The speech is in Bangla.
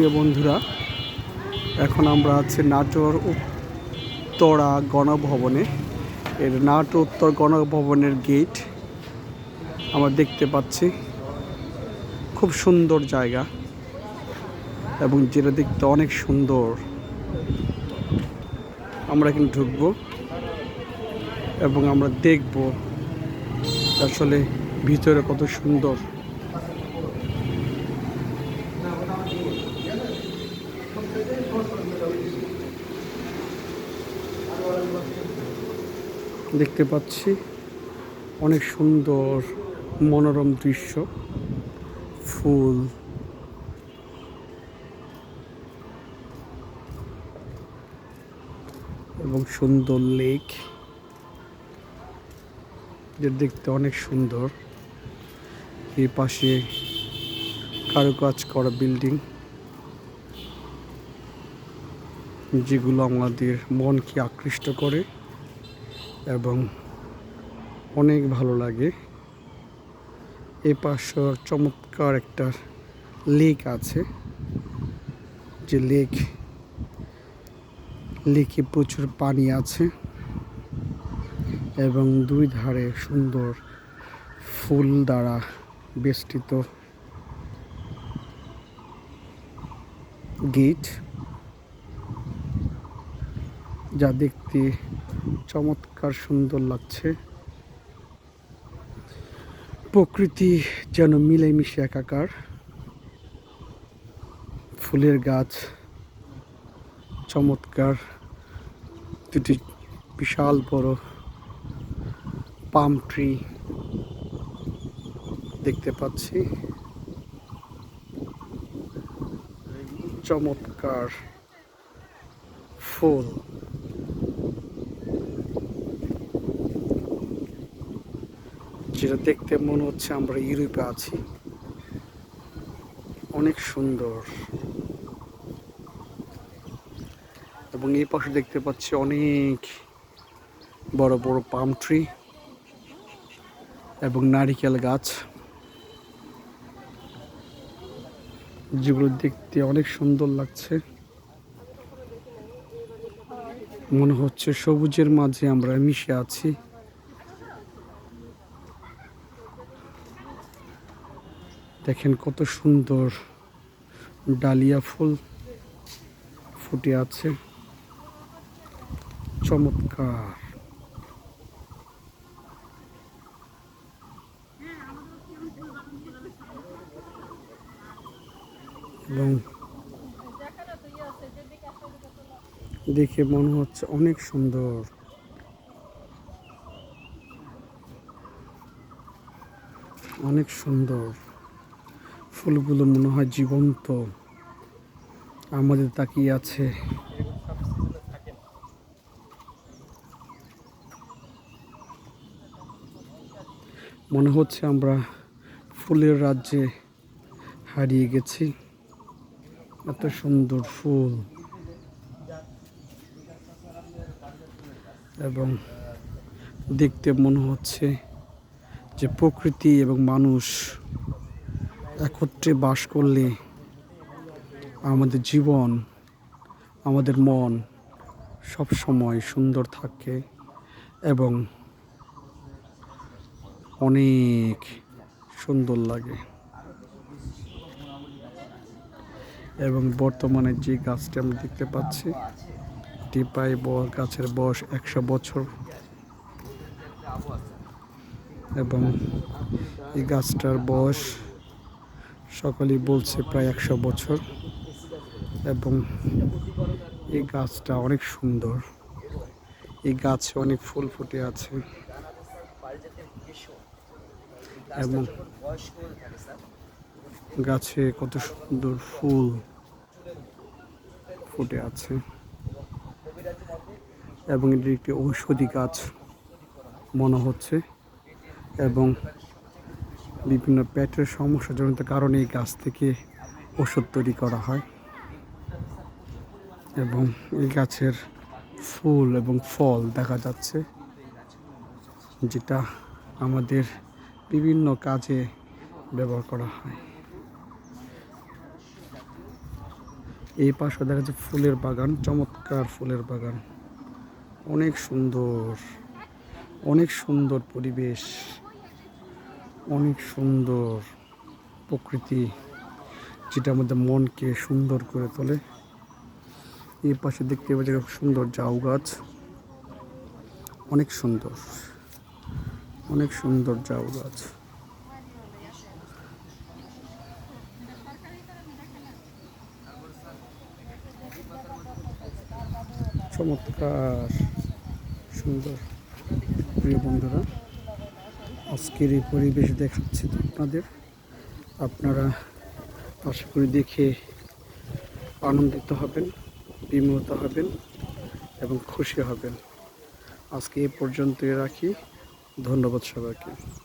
প্রিয় বন্ধুরা, এখন আমরা আছি নাটোর উত্তরা গণভবনে। এর নাটোর উত্তর গণভবনের গেট আমরা দেখতে পাচ্ছি। খুব সুন্দর জায়গা এবং যেটা দেখতে অনেক সুন্দর। আমরা কিন্তু ঢুকবো এবং আমরা দেখব আসলে ভিতরে কত সুন্দর। দেখতে পাচ্ছি অনেক সুন্দর মনোরম দৃশ্য, ফুল এবং সুন্দর লেক, যেটা দেখতে অনেক সুন্দর। এই পাশে কারুকাজ করা বিল্ডিং, যেগুলো আমাদের মনকে আকৃষ্ট করে এবং অনেক ভালো লাগে। এ পাশে চমৎকার একটা লেক আছে, যে লেকে প্রচুর পানি আছে এবং দুই ধারে সুন্দর ফুল দ্বারা বেষ্টিত গেট, যা দেখতে চমৎকার সুন্দর লাগছে। প্রকৃতি যেন মিলেমিশে একাকার। ফুলের গাছ, চমৎকার দুটি বিশাল বড় পাম ট্রি দেখতে পাচ্ছি। চমৎকার ফুল, যেটা দেখতে মনে হচ্ছে আমরা ইউরোপে আছি। অনেক সুন্দর। এবং এই পাশে দেখতে পাচ্ছি অনেক বড় বড় পাম ট্রি এবং নারিকেল গাছ, যেগুলো দেখতে অনেক সুন্দর লাগছে। মনে হচ্ছে সবুজের মাঝে আমরা মিশে আছি। দেখেন কত সুন্দর ডালিয়া ফুল ফুটে আছে, চমৎকার। এবং দেখে মনে হচ্ছে অনেক সুন্দর। অনেক সুন্দর ফুলগুলো মনে হয় জীবন্ত, আমাদের তাকিয়ে আছে। মনে হচ্ছে আমরা ফুলের রাজ্যে হারিয়ে গেছি। এত সুন্দর ফুল এবং দেখতে মনে হচ্ছে যে প্রকৃতি এবং মানুষ একত্রে বাস করলে আমাদের জীবন, আমাদের মন সব সময় সুন্দর থাকে এবং অনেক সুন্দর লাগে। এবং বর্তমানে যে গাছটি আমরা দেখতে পাচ্ছি, এটি প্রায় গাছের বয়স 100 বছর এবং এই গাছটার বয়স সকলেই বলছে প্রায় 100 বছর। এবং এই গাছটা অনেক সুন্দর। এই গাছে অনেক ফুল ফুটে আছে এবং গাছে কত সুন্দর ফুল ফুটে আছে এবং এটি একটি ঔষধি গাছ মনে হচ্ছে এবং বিভিন্ন পেটের সমস্যাজনিত কারণে এই গাছ থেকে ওষুধ তৈরি করা হয় এবং এই গাছের ফুল এবং ফল দেখা যাচ্ছে, যেটা আমাদের বিভিন্ন কাজে ব্যবহার করা হয়। এই পাশে দেখা যাচ্ছে ফুলের বাগান, চমৎকার ফুলের বাগান, অনেক সুন্দর, অনেক সুন্দর পরিবেশ, অনেক সুন্দর প্রকৃতি, যেটা আমাদের মনকে সুন্দর করে তোলে। এই পাশে দেখতে পাচ্ছি খুব সুন্দর ঝাউ গাছ, অনেক সুন্দর, অনেক সুন্দর ঝাউ গাছ। চমৎকার সুন্দর। প্রিয় বন্ধুরা, আজকের এই পরিবেশ দেখাচ্ছি তো আপনাদের, আপনারা আশা করি দেখে আনন্দিত হবেন, বিমোহিত হবেন এবং খুশি হবেন। আজকে এই পর্যন্তই রাখি। ধন্যবাদ সবাইকে।